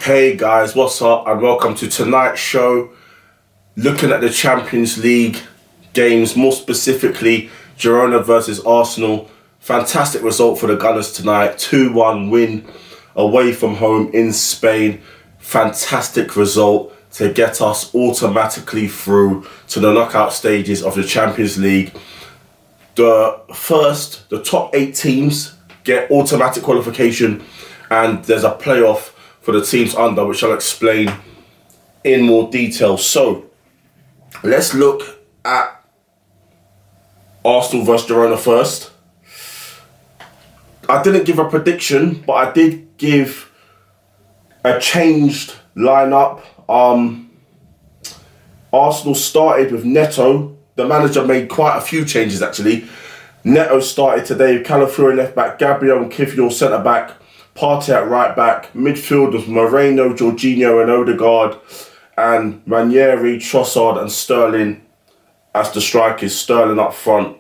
Hey guys, what's up and welcome to tonight's show. Looking at the Champions League games, more specifically Girona versus Arsenal. Fantastic result for the Gunners tonight, 2-1 win away from home in Spain. Fantastic result to get us automatically through to the knockout stages of the Champions League. The top 8 teams get automatic qualification and there's a playoff for the teams under, which I'll explain in more detail. So let's look at Arsenal versus Girona first. I didn't give a prediction, but I did give a changed lineup. Arsenal started with Neto. The manager made quite a few changes actually. Neto started today, Calafiori left back, Gabriel and Kivior centre back, Partey at right back, midfielders Moreno, Jorginho and Odegaard, and Ranieri, Trossard and Sterling as the strikers, Sterling up front,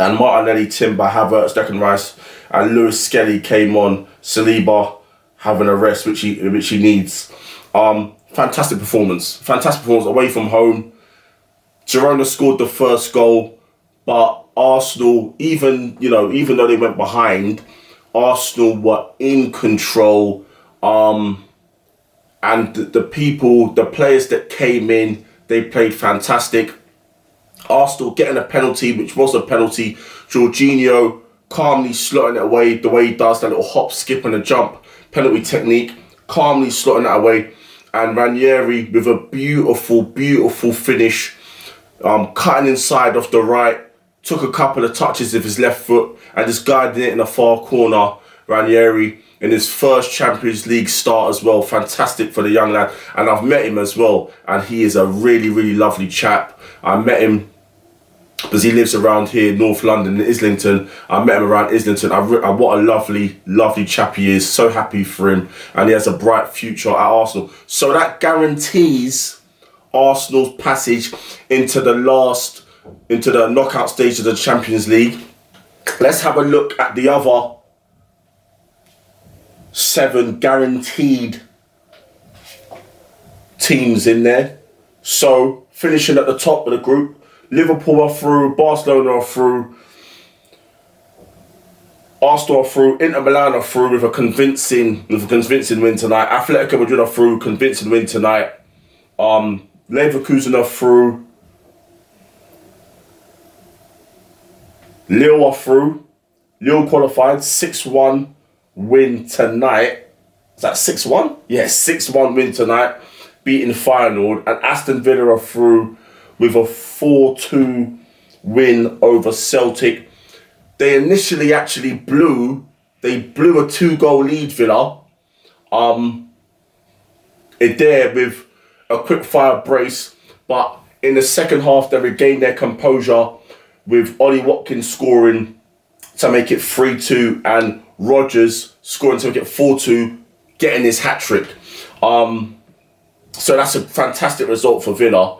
and Martinelli, Timber, Havertz, Declan Rice, and Lewis Skelly came on. Saliba having a rest which he needs. Fantastic performance away from home. Girona scored the first goal, but Arsenal, even though they went behind, Arsenal were in control, and the players that came in, they played fantastic. Arsenal getting a penalty, which was a penalty. Jorginho calmly slotting it away the way he does, that little hop, skip and a jump penalty technique, calmly slotting it away. And Ranieri with a beautiful finish, cutting inside off the right, took a couple of touches with his left foot and just guided it in the far corner. Ranieri in his first Champions League start as well. Fantastic for the young lad. And I've met him as well. And he is a really lovely chap. I met him because he lives around here, North London, in Islington. I met him around Islington. What a lovely chap he is. So happy for him. And he has a bright future at Arsenal. So that guarantees Arsenal's passage into the knockout stage of the Champions League. Let's have a look at the other 7 guaranteed teams in there. So finishing at the top of the group, Liverpool are through, Barcelona are through, Arsenal are through, Inter Milan are through with a convincing win tonight. Atletico Madrid are through, convincing win tonight. Leverkusen are through. Lille are through. Lille qualified, 6-1 win tonight. Is that 6-1? Yes, 6-1 win tonight, beating Feyenoord. And Aston Villa are through with a 4-2 win over Celtic. They initially actually blew a 2-goal lead, Villa. There with a quick fire brace, but in the second half they regained their composure with Ollie Watkins scoring to make it 3-2 and Rodgers scoring to make it 4-2, getting his hat-trick. So that's a fantastic result for Villa.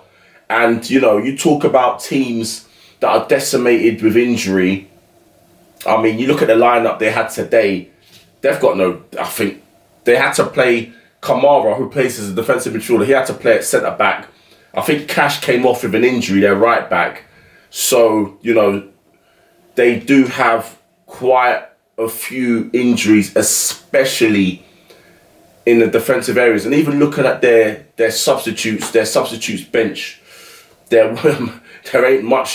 And, you talk about teams that are decimated with injury. I mean, you look at the lineup they had today, they've got I think they had to play Kamara, who plays as a defensive midfielder. He had to play at centre-back. I think Cash came off with an injury, their right-back. So, they do have quite a few injuries, especially in the defensive areas. And even looking at their substitutes bench, there ain't much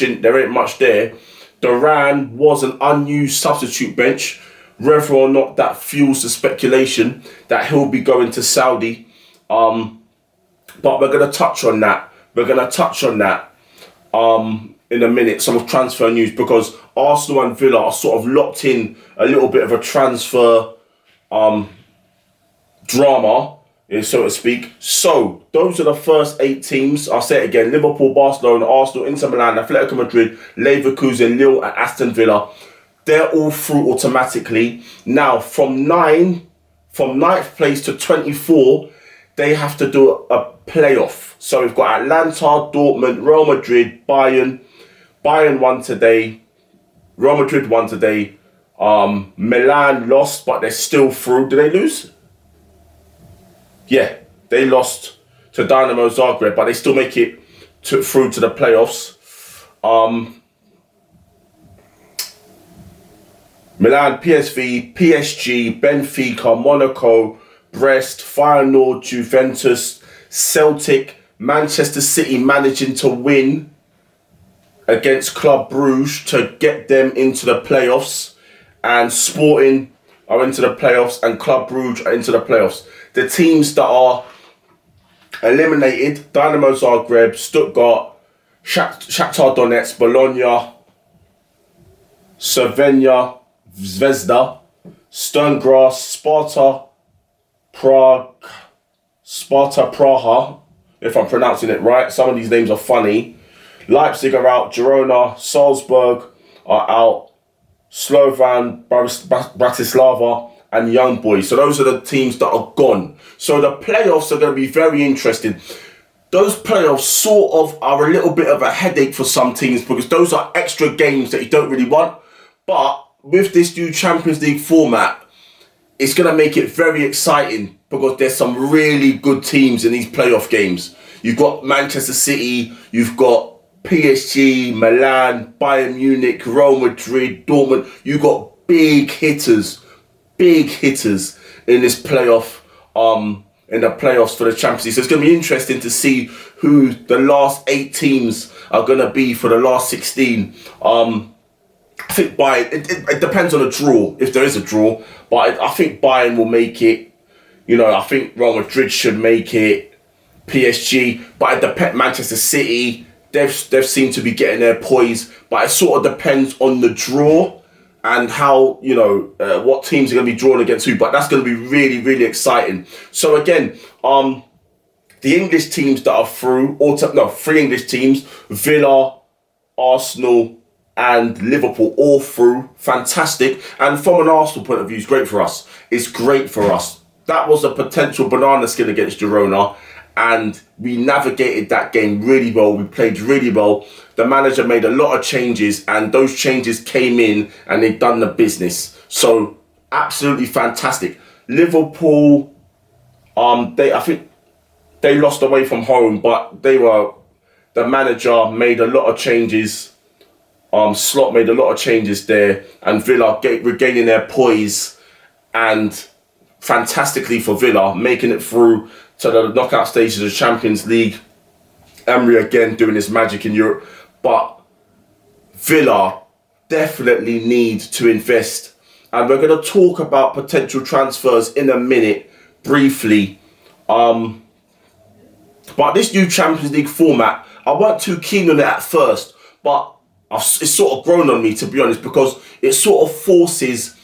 there. Duran was an unused substitute bench. Whether or not that fuels the speculation that he'll be going to Saudi. But we're going to touch on that. In a minute, some of transfer news, because Arsenal and Villa are sort of locked in a little bit of a transfer drama, so to speak. So those are the first 8 teams. I'll say it again: Liverpool, Barcelona, Arsenal, Inter Milan, Atletico Madrid, Leverkusen, Lille and Aston Villa. They're all through automatically. Now from 9th place to 24, they have to do a playoff. So we've got Atlanta, Dortmund, Real Madrid, Bayern. Bayern won today. Real Madrid won today. Milan lost, but they're still through. Did they lose? yeah, they lost to Dynamo Zagreb, but they still make it through to the playoffs. Milan, PSV, PSG, Benfica, Monaco, Brest, Feyenoord, Juventus, Celtic, Manchester City managing to win against Club Brugge to get them into the playoffs, and Sporting are into the playoffs and Club Brugge are into the playoffs. The teams that are eliminated: Dynamo Zagreb, Stuttgart, Shakhtar Donetsk, Bologna, Cervena, Zvezda, Sturm Sparta Praha, if I'm pronouncing it right. Some of these names are funny. Leipzig are out, Girona, Salzburg are out, Slovan Bratislava, and Young Boys. So those are the teams that are gone. So the playoffs are going to be very interesting. Those playoffs sort of are a little bit of a headache for some teams because those are extra games that you don't really want. But with this new Champions League format, it's going to make it very exciting because there's some really good teams in these playoff games. You've got Manchester City, you've got PSG, Milan, Bayern Munich, Real Madrid, Dortmund. You've got big hitters in this playoff, in the playoffs for the Champions League. So it's going to be interesting to see who the last 8 teams are going to be for the last 16. I think Bayern, it depends on a draw, if there is a draw, but I think Bayern will make it. You know, I think Real Madrid should make it, PSG, but it depends. Manchester City, they've seemed to be getting their poise, but it sort of depends on the draw and how, you know, what teams are going to be drawn against who, but that's going to be really, really exciting. So again, the English teams that are through, 3 English teams, Villa, Arsenal, and Liverpool all through. Fantastic. And from an Arsenal point of view, it's great for us. It's great for us. That was a potential banana skin against Girona, and we navigated that game really well. We played really well. The manager made a lot of changes, and those changes came in and they've done the business. So absolutely fantastic. Liverpool, I think they lost away from home, but the manager made a lot of changes. Slot made a lot of changes there, and Villa regaining their poise, and fantastically for Villa, making it through to the knockout stages of the Champions League. Emery again doing his magic in Europe, but Villa definitely need to invest, and we're going to talk about potential transfers in a minute, briefly. But this new Champions League format, I weren't too keen on it at first, but it's sort of grown on me, to be honest, because it sort of forces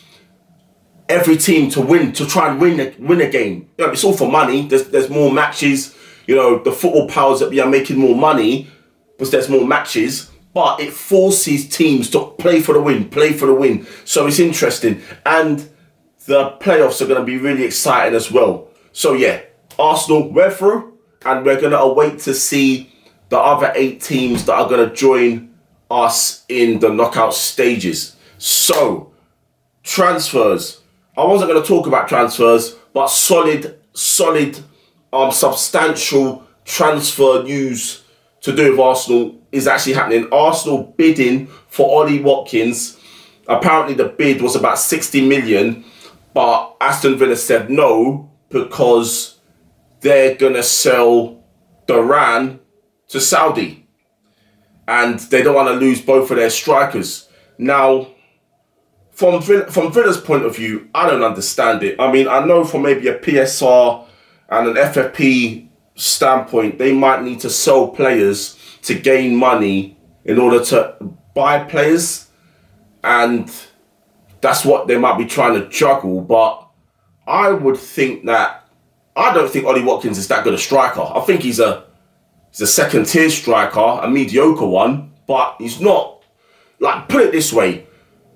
every team to win, to try and win a game. You know, it's all for money. There's more matches. You know, the football powers that be are making more money because there's more matches. But it forces teams to play for the win. So it's interesting, and the playoffs are going to be really exciting as well. So yeah, Arsenal, we're through, and we're going to await to see the other 8 teams that are going to join us in the knockout stages. So, transfers. I wasn't going to talk about transfers, but solid, substantial transfer news to do with Arsenal is actually happening. Arsenal bidding for Ollie Watkins. Apparently the bid was about 60 million, but Aston Villa said no because they're going to sell Duran to Saudi. And they don't want to lose both of their strikers. Now, from Villa's point of view, I don't understand it. I mean, I know from maybe a PSR and an FFP standpoint, they might need to sell players to gain money in order to buy players. And that's what they might be trying to juggle. But I would think that, I don't think Ollie Watkins is that good a striker. I think he's a second-tier striker, a mediocre one, but he's not. Like, put it this way,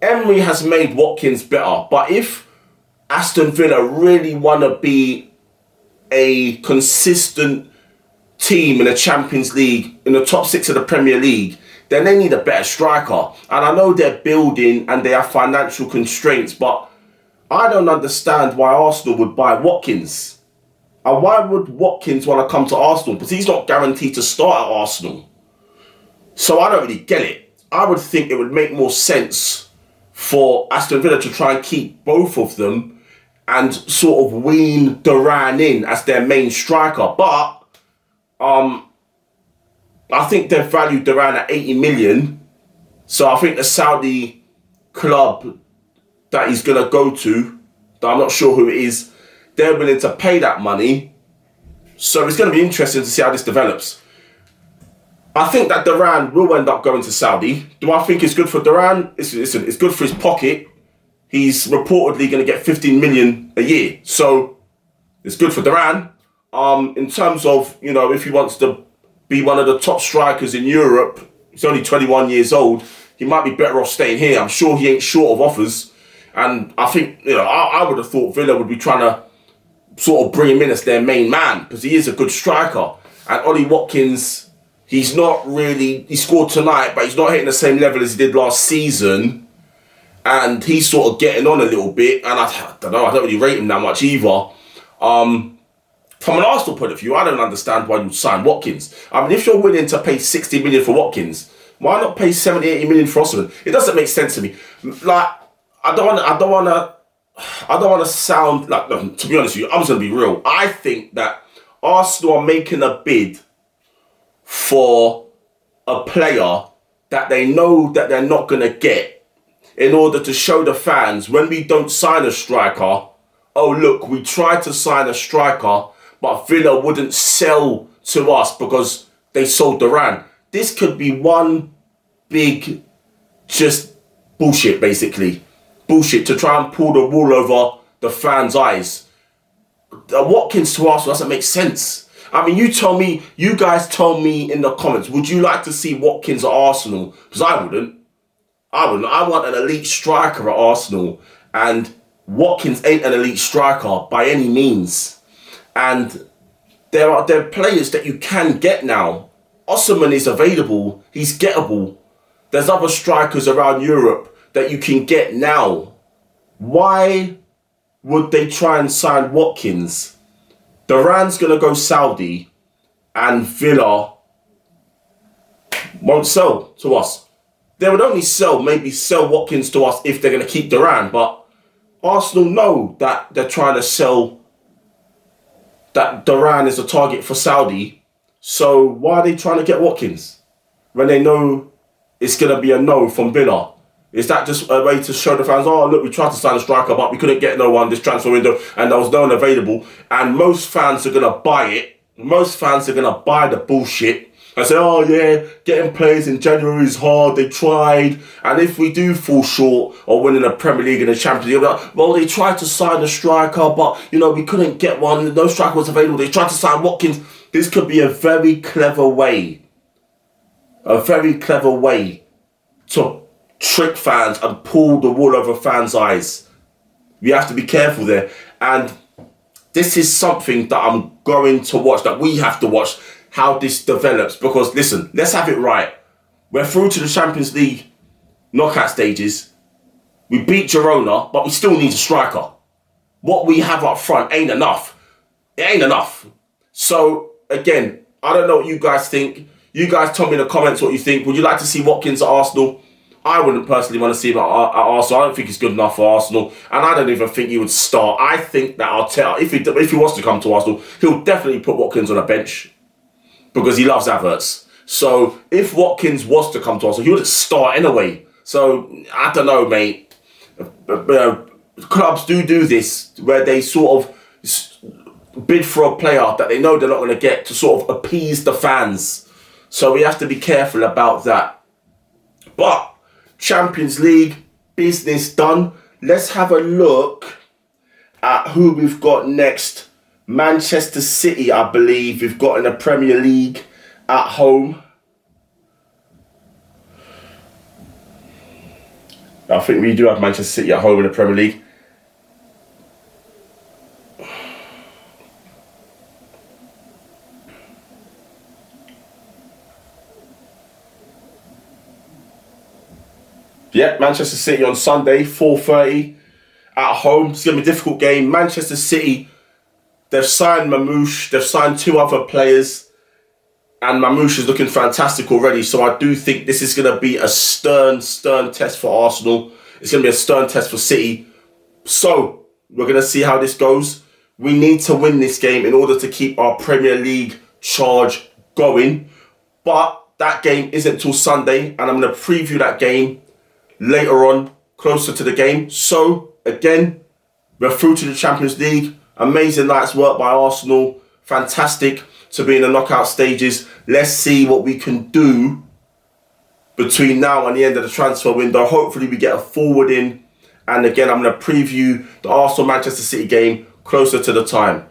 Emery has made Watkins better, but if Aston Villa really want to be a consistent team in the Champions League, in the top 6 of the Premier League, then they need a better striker. And I know they're building and they have financial constraints, but I don't understand why Arsenal would buy Watkins. And why would Watkins want to come to Arsenal? Because he's not guaranteed to start at Arsenal. So I don't really get it. I would think it would make more sense for Aston Villa to try and keep both of them and sort of wean Duran in as their main striker. But I think they've valued Duran at 80 million. So I think the Saudi club that he's going to go to, that I'm not sure who it is, they're willing to pay that money. So it's going to be interesting to see how this develops. I think that Duran will end up going to Saudi. Do I think it's good for Duran? Listen, it's good for his pocket. He's reportedly going to get 15 million a year. So it's good for Duran. In terms of, if he wants to be one of the top strikers in Europe, he's only 21 years old. He might be better off staying here. I'm sure he ain't short of offers. And I think, I would have thought Villa would be trying to sort of bring him in as their main man because he is a good striker. And Ollie Watkins, he's not really, he scored tonight, but he's not hitting the same level as he did last season. And he's sort of getting on a little bit. And I don't know, I don't really rate him that much either. From an Arsenal point of view, I don't understand why you'd sign Watkins. I mean, if you're willing to pay 60 million for Watkins, why not pay 70, 80 million for Osimhen? It doesn't make sense to me. Like, I don't want to sound like, no, to be honest with you, I'm just going to be real. I think that Arsenal are making a bid for a player that they know that they're not going to get in order to show the fans when we don't sign a striker, oh look, we tried to sign a striker, but Villa wouldn't sell to us because they sold Duran. This could be one big just bullshit, basically. Bullshit to try and pull the wool over the fans' eyes. Watkins to Arsenal doesn't make sense. I mean, you guys tell me in the comments, would you like to see Watkins at Arsenal? Because I wouldn't. I want an elite striker at Arsenal. And Watkins ain't an elite striker by any means. And there are players that you can get now. Osimhen is available. He's gettable. There's other strikers around Europe that you can get now. Why would they try and sign Watkins? Duran's going to go Saudi and Villa won't sell to us. They would only sell Watkins to us if they're going to keep Duran. But Arsenal know that they're trying to sell, that Duran is a target for Saudi. So why are they trying to get Watkins when they know it's going to be a no from Villa? Is that just a way to show the fans, oh, look, we tried to sign a striker, but we couldn't get no one this transfer window, and there was no one available, and most fans are going to buy it. Most fans are going to buy the bullshit and say, oh, yeah, getting players in January is hard, they tried, and if we do fall short or winning the Premier League and the Champions League, like, well, they tried to sign a striker, but, we couldn't get one, no striker was available, they tried to sign Watkins. This could be a very clever way to trick fans and pull the wool over fans' eyes. We have to be careful there. And this is something that I'm going to watch, that we have to watch, how this develops. Because, listen, let's have it right. We're through to the Champions League knockout stages. We beat Girona, but we still need a striker. What we have up front ain't enough. It ain't enough. So, again, I don't know what you guys think. You guys tell me in the comments what you think. Would you like to see Watkins at Arsenal? I wouldn't personally want to see him at Arsenal. I don't think he's good enough for Arsenal. And I don't even think he would start. I think that if he wants to come to Arsenal, he'll definitely put Watkins on a bench because he loves Havertz. So if Watkins was to come to Arsenal, he wouldn't start anyway. So I don't know, mate. Clubs do this where they sort of bid for a player that they know they're not going to get to sort of appease the fans. So we have to be careful about that. But Champions League, business done. Let's have a look at who we've got next. Manchester City, I believe, we've got in the Premier League at home. I think we do have Manchester City at home in the Premier League. Yeah, Manchester City on Sunday, 4:30 at home. It's going to be a difficult game. Manchester City They've signed Mamouche. They've signed 2 other players. And Mamouche is looking fantastic already. So I do think this is going to be a stern test for Arsenal. It's going to be a stern test for City. So we're going to see how this goes. We need to win this game in order to keep our Premier League charge going. But that game isn't till Sunday. And I'm going to preview that game later on, closer to the game. So, again, we're through to the Champions League. Amazing night's work by Arsenal. Fantastic to be in the knockout stages. Let's see what we can do between now and the end of the transfer window. Hopefully we get a forward in. And again, I'm going to preview the Arsenal-Manchester City game closer to the time.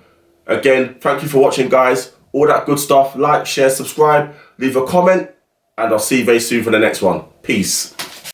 Again, thank you for watching, guys. All that good stuff. Like, share, subscribe, leave a comment. And I'll see you very soon for the next one. Peace.